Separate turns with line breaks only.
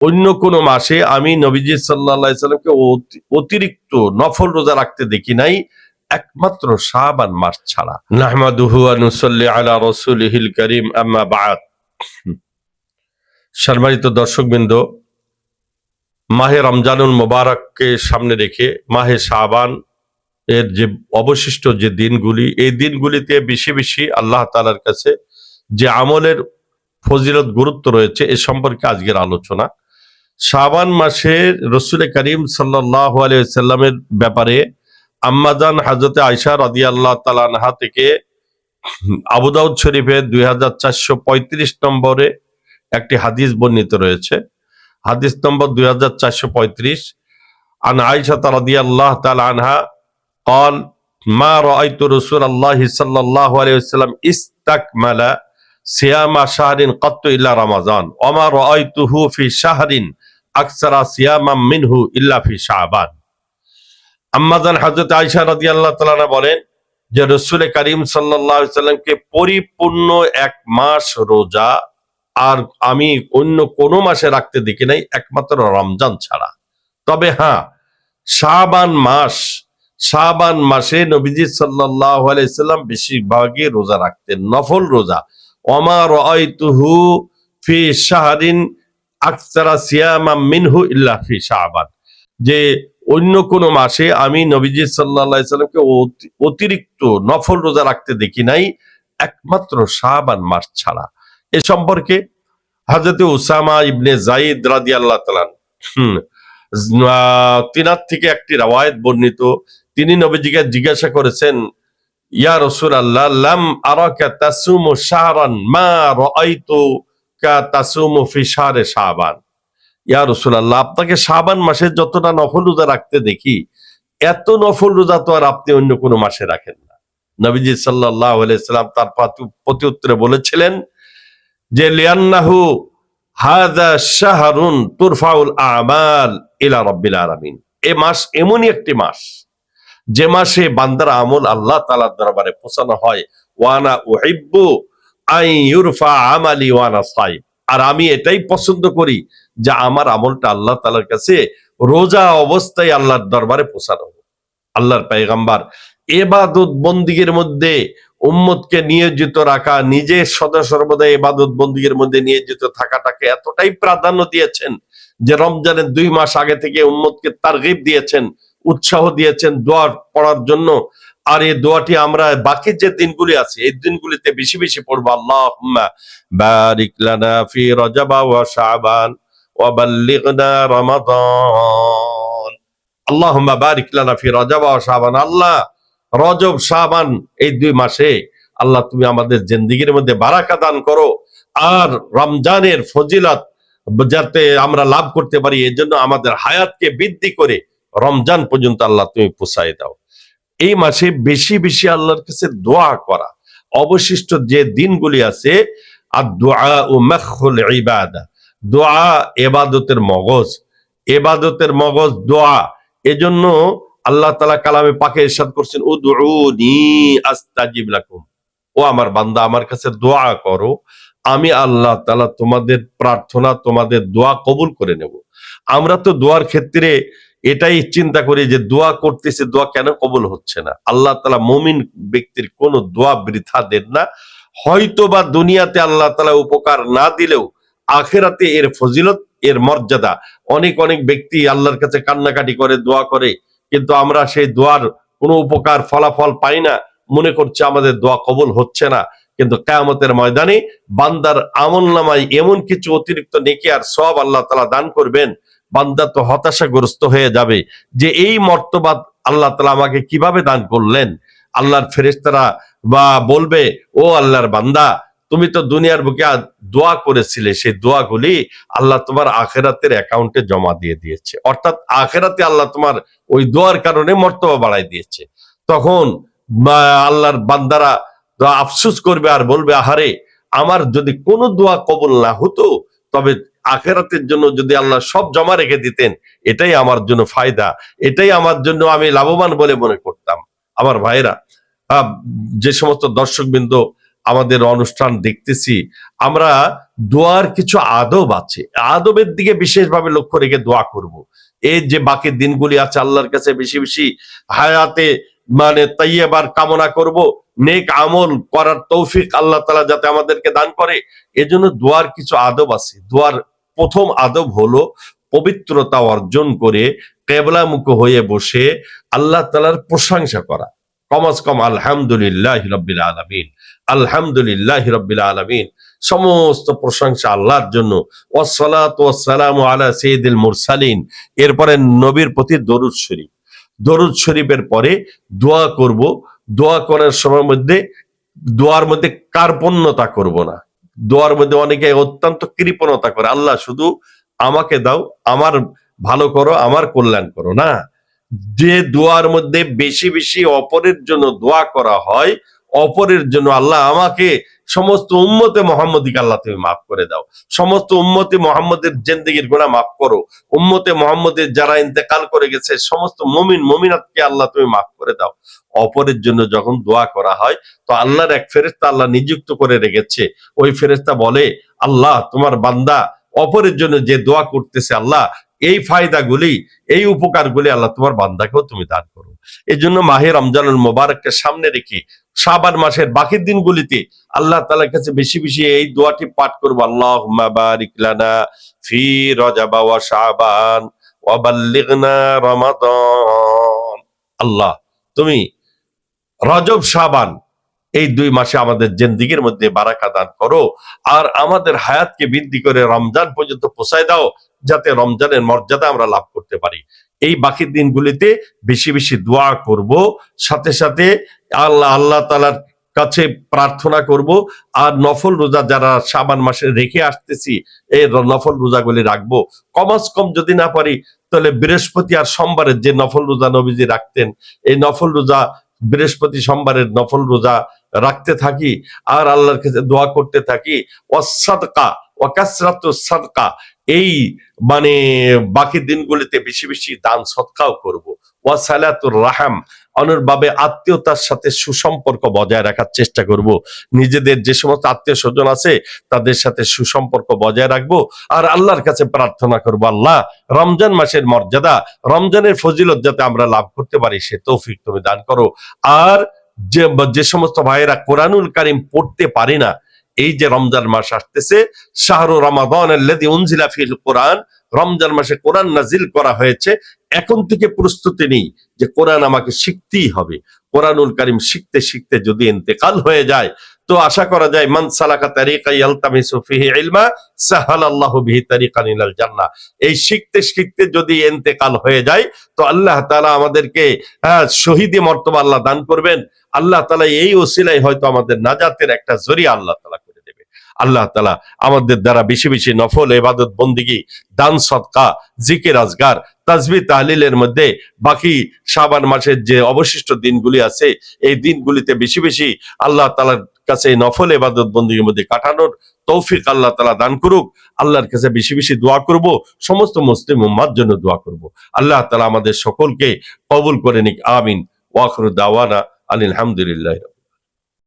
অন্য কোন মাসে আমি নবীজি সাল্লাল্লাহু আলাইহি সাল্লামকে অতিরিক্ত নফল রোজা রাখতে দেখি নাই, একমাত্র শাবান মাস ছাড়া। নাহমাদুহু ওয়া নুসাল্লি আলা রাসূলিহিল কারীম, আম্মা বা'দ। সম্মানিত দর্শকবৃন্দ, মাহে রমজানুল মুবারককে সামনে রেখে মাহে শাবান এর যে অবশিষ্ট যে দিনগুলি, এই দিনগুলিতে বেশি বেশি আল্লাহ তাআলার কাছে যে আমলের ফজিলত গুরুত্ব রয়েছে এ সম্পর্কে আজকের আলোচনা। শাবান মাসে রাসূল করিম সাল্লাল্লাহু আলাইহি ওয়াসাল্লামের ব্যাপারে আম্মাজান হযরতে আয়েশা রাদিয়াল্লাহু তাআলা আনহা থেকে আবু দাউদ শরীফের 2435 নম্বরে একটি হাদিস বর্ণিত রয়েছে। হাদিস নম্বর 2435, আন আয়েশা রাদিয়াল্লাহু তাআলা আনহা قال ما رأيت رسول الله صلى الله عليه وسلم استكمل صيام شهر قط إلا رمضان وما رأيته في شهر أكثر صياما منه إلا في شعبان। আম্মাজান হযরত আয়েশা রাদিয়াল্লাহু তাআলা আনহা বলেন যে রাসূল করিম সাল্লাল্লাহু আলাইহি ওয়াসাল্লামকে পরিপূর্ণ এক মাস রোজা আর আমি অন্য কোনো মাসে রাখতে দেখি নাই, একমাত্র রমজান ছাড়া। তবে হ্যাঁ, শাবান মাসে নবীজি সাল্লাল্লাহু আলাইহি সাল্লাম বেশিরভাগই রোজা রাখতেন, নফল রোজা। ওমা রাআইতুহু ফি শাহরিন আকসারা সিয়ামাম মিনহু ইল্লা ফি শাবান, যে অন্য কোন মাসে আমি নবীজি সাল্লাল্লাহু আলাইহি সাল্লামকে অতিরিক্ত নফল রোজা রাখতে দেখি নাই, একমাত্র শাবান মাস ছাড়া। এ সম্পর্কে হযরত উসামা ইবনে যায়েদ রাদিয়াল্লাহু তাআলা তিনার থেকে একটি রওয়ায়াত বর্ণিত। তিনি নবীজিকে জিজ্ঞাসা করেছেন, ইয়া রাসূলুল্লাহ, লাম আরাকা তাসুমু শাহরান মা রাআইতুকা তাসুমু ফি শাহরি শাবান। ইয়া রাসূলুল্লাহ, আপনাকে শাবান মাসে যতটা নফল রোজা রাখতে দেখি, এত নফল রোজা তো আর আপনি অন্য কোনো মাসে রাখেন না। নবীজি সাল্লাল্লাহু আলাইহি সাল্লাম তার প্রতি উত্তরে বলেছিলেন যে লিআন্নাহু হাযা শাহরুন তুরফাউল আমাল ইলা রাব্বিল আলামিন। এই মাস এমনই একটি মাস যে মাসে বান্দার আমল আল্লাহ তাআলার দরবারে পৌঁছানো হয়। ওয়ানা উহিব্বু আন ইউরফা আমালি ওয়ানা সাইম, আর আমি এটাই পছন্দ করি যে আমার আমলটা আল্লাহ তাআলার কাছে রোজা অবস্থায় আল্লাহর দরবারে পৌঁছানো। আল্লাহর পয়গম্বর ইবাদত বন্দিগির মধ্যে উম্মতকে নিয়োজিত রাখা, নিজে সদা সর্বদা ইবাদত বন্দিগির মধ্যে নিয়োজিত থাকাটাকে এতটাই প্রাধান্য দিয়েছেন যে রমজানের 2 মাস আগে থেকে উম্মতকে তারগিব দিয়েছেন, উৎসাহ দিয়েছেন দোয়া পড়ার জন্য। আর এই দোয়াটি আমরা বাকি যে দিনগুলি আছে এই দিনগুলিতে বেশি বেশি পড়বো। আল্লাহুম্মা বারিক লানা ফি রজব ওয়া শাবান ওয়া বাল্লিগনা রমাদান। আল্লাহুম্মা বারিক লানা ফি রজব ওয়া শাবান, আল্লাহ রজব শাবান এই 2 মাসে আল্লাহ তুমি আমাদের জিন্দেগির মধ্যে বারাকা দান করো, আর রমজানের ফজিলত যাতে আমরা লাভ করতে পারি এর জন্য আমাদের হায়াতকে বৃদ্ধি করে রমজান পর্যন্ত আল্লাহ তুমি পৌঁছায় দাও। এই মাসে বেশি বেশি আল্লাহর কাছে দোয়া করা। অবশিষ্ট যে দিনগুলি আছে, আর দোয়া ও মাখুল ইবাদা, দোয়া ইবাদতের মগজ দোয়া। এজন্য আল্লাহ তাআলা কালামে পাকে ইরশাদ করছেন, উদউনি আস্তাজিব লাকুম, ও আমার বান্দা আমার কাছে দোয়া করো, আমি আল্লাহ তাআলা তোমাদের প্রার্থনা, তোমাদের দোয়া কবুল করে নেব। আমরা তো দোয়ার ক্ষেত্রে এটাই চিন্তা করি যে দোয়া করতেছে, দোয়া কেন কবুল হচ্ছে না। আল্লাহ তাআলা মুমিন ব্যক্তির কোন দোয়া বৃথা দেন না। হয়তো বা দুনিয়াতে আল্লাহ তাআলা উপকার না দিলেও আখিরাতে এর ফজিলত, এর মর্যাদা। অনেক ব্যক্তি আল্লাহর কাছে কান্নাকাটি করে, দোয়া করে, কিন্তু আমরা সেই দোয়ার কোনো উপকার ফলাফল পাই না, মনে করছে আমাদের দোয়া কবুল হচ্ছে না। কিন্তু কিয়ামতের ময়দানে বান্দার আমলনামায় এমন কিছু অতিরিক্ত নেকি আর সওয়াব আল্লাহ তাআলা দান করবেন, বান্দা তো হতাশাগ্রস্ত হয়ে যাবে যে এই মর্তবা আল্লাহ তাআলা আমাকে কিভাবে দান করলেন। আল্লাহর ফেরেশতারা বা বলবে, ও আল্লাহর বান্দা, তুমি তো দুনিয়ার বুকে দোয়া করেছিলে, সেই দোয়াগুলি আল্লাহ তোমার আখিরাতের অ্যাকাউন্টে জমা দিয়ে দিয়েছে, অর্থাৎ আখিরাতে আল্লাহ তোমার ওই দোয়ার কারণে মর্তবা বাড়ায় দিয়েছে। তখন আল্লাহর বান্দারা আফসোস করবে আর বলবে, আহারে, আমার যদি কোনো দোয়া কবুল না হতো, তবে আখিরাতের জন্য যদি আল্লাহ সব জমা রেখে দিতেন, এটাই আমার জন্য ফায়দা, এটাই আমার জন্য আমি লাভবান বলে মনে করতাম। আমার ভাইরা, যে সমস্ত দর্শকবৃন্দ আমাদের অনুষ্ঠান দেখতেছি, আমরা দোয়ার কিছু আদব আছে, আদবের দিকে বিশেষভাবে লক্ষ্য রেখে দোয়া করব। এই যে বাকি দিনগুলি আছে, আল্লাহর কাছে বেশি বেশি হায়াতে মানে তাইয়্যিবার কামনা করব, নেক আমল করার তৌফিক আল্লাহ তাআলা যাতে আমাদেরকে দান করে। এজন্য দোয়ার কিছু আদব আছে। দোয়ার প্রথম আদব হলো পবিত্রতা অর্জন করে কেবলামুখ হয়ে বসে আল্লাহ তাআলার প্রশংসা করা। কমাস কম আলহামদুলিল্লাহি রাব্বিল আলামিন, আলহামদুলিল্লাহি রাব্বিল আলামিন, সমস্ত প্রশংসা আল্লাহর জন্য। ওয়াসসালাতু ওয়াসসালামু আলা সাইয়্যিদিল মুরসালিন। এরপরে নবীর প্রতি দরুদ শরীফ। দরুদ শরীফের পরে দোয়া করব। দোয়া করার সময় মধ্যে দোয়ার মধ্যে কার্পণ্যতা করব না। দোয়ার মধ্যে অনেকে অত্যন্ত কৃপণতা করে, আল্লাহ শুধু আমাকে দাও, আমার ভালো করো, আমার কল্যাণ করো না। যে দোয়ার মধ্যে বেশি বেশি অপরের জন্য দোয়া করা হয়, অপরের জন্য আল্লাহ আমাকে, সমস্ত উম্মতে মোহাম্মদীকে আল্লাহ তুমি মাফ করে দাও, সমস্ত উম্মতে মোহাম্মদের জিন্দেগির গুনাহ মাফ করো, উম্মতে মোহাম্মদের যারা ইন্তেকাল করে গেছে সমস্ত মুমিন মুমিনাতকে আল্লাহ তুমি মাফ করে দাও। অপরের জন্য যখন দোয়া করা হয়, তো আল্লাহর এক ফেরেশতা আল্লাহ নিযুক্ত করে রেখেছে। ওই ফেরেশতা বলে, আল্লাহ তোমার বান্দা অপরের জন্য যে দোয়া করতেছে, আল্লাহ এই ফায়দাগুলি, এই উপকারগুলি আল্লাহ তোমার বান্দাকেও তুমি দান করো। এই জন্য মাহে রমজানুল মোবারককে সামনে রেখে শাবান মাসের বাকি দিনগুলিতে আল্লাহ তাআলার কাছে বেশি বেশি এই দোয়াটি পাঠ করবো, আল্লাহুম্মা বারিক লানা ফি রজব ওয়া শাবান ওয়া বাল্লিগনা রমাদান। আল্লাহ তুমি রজব শাবান এই 2 মাসে আমাদের জিন্দেগির মধ্যে বারাকা দান করো, আর আমাদের হায়াতকে বৃদ্ধি করে রমজান পর্যন্ত পৌঁছায় দাও, যাতে রমজানের মর্যাদা আমরা লাভ করতে পারি। এই বাকি দিনগুলিতে বেশি বেশি দোয়া করব, সাথে সাথে আল্লাহ তাআলার কাছে প্রার্থনা করব। আর নফল রোজা যারা শাবান মাসে রেখে আসতেছি, এই নফল রোজাগুলি রাখবো। কমাস কম যদি না পারি, তাহলে বৃহস্পতি আর সোমবারের যে নফল রোজা নবীজি রাখতেন, এই নফল রোজা বৃহস্পতি সোমবারের নফল রোজা রাখতে থাকি, আর আল্লাহর কাছে দোয়া করতে থাকি। ওয়াসসাদকা ওয়া কাসরাতুস সাদকা, এই মানে বাকি দিনগুলিতে বেশি বেশি দান সদকাও করব। ওয়াসালাতুর রাহাম, অনুরূপভাবে আত্মীয়তার সাথে সুসম্পর্ক বজায় রাখার চেষ্টা করব। নিজেদের যে সমস্ত আত্মীয় স্বজন আছে তাদের সাথে সুসম্পর্ক বজায় রাখবো, আর আল্লাহর কাছে প্রার্থনা করব, আল্লাহ রমজান মাসের মর্যাদা, রমজানের ফজিলত যাতে আমরা লাভ করতে পারি, সে তৌফিক তুমি দান করো। আর যে সমস্ত ভাইয়েরা কোরআনুল কারীম পড়তে পারে না, এই যে রমজান মাস আসতেছে, শাহরু রমাদান আল্লাযী উনজিলা ফিল কোরআন, রমজান মাসে কোরআন নাজিল করা হয়েছে। এখন থেকে প্রস্তুতি নেই যে কোরআন আমাকে শিখতেই হবে। কোরআনুল কারীম শিখতে শিখতে যদি ইন্তেকাল হয়ে যায়, তো আশা করা যায় মান সালাকা তারিকা ইয়ালতামিসু ফিহি ইলমা সাহালাল্লাহু বিহি তারিকান ইলাল জান্নাহ। এই শিখতে শিখতে যদি ইন্তেকাল হয়ে যায়, তো আল্লাহ তাআলা আমাদেরকে শহীদি মর্তবা আল্লাহ দান করবেন। আল্লাহ তাআলা এই ওসিলায় হয়তো আমাদের নাজাতের একটা জরিয়া আল্লাহ তাআলা করে দেবে। আল্লাহ তাআলা আমাদের দ্বারা বেশি বেশি নফল ইবাদত বন্দেগী, দান সদকা, জিকির আজগার, তাসবিহ তাহলিলের মধ্যে বাকি শাবান মাসের যে অবশিষ্ট দিনগুলি আছে, এই দিনগুলিতে বেশি বেশি আল্লাহ তাআলার কাছে নফল ইবাদত বন্দেগীর মধ্যে কাটানোর তৌফিক আল্লাহ তাআলা দান করুক। আল্লাহর কাছে বেশি বেশি দোয়া করব, সমস্ত মুসলিম উম্মাহর জন্য দোয়া করব। আল্লাহ তাআলা আমাদের সকলকে কবুল করে নিক, আমিন। ওয়া আখিরু দাওয়ানা আলহামদুলিল্লাহ।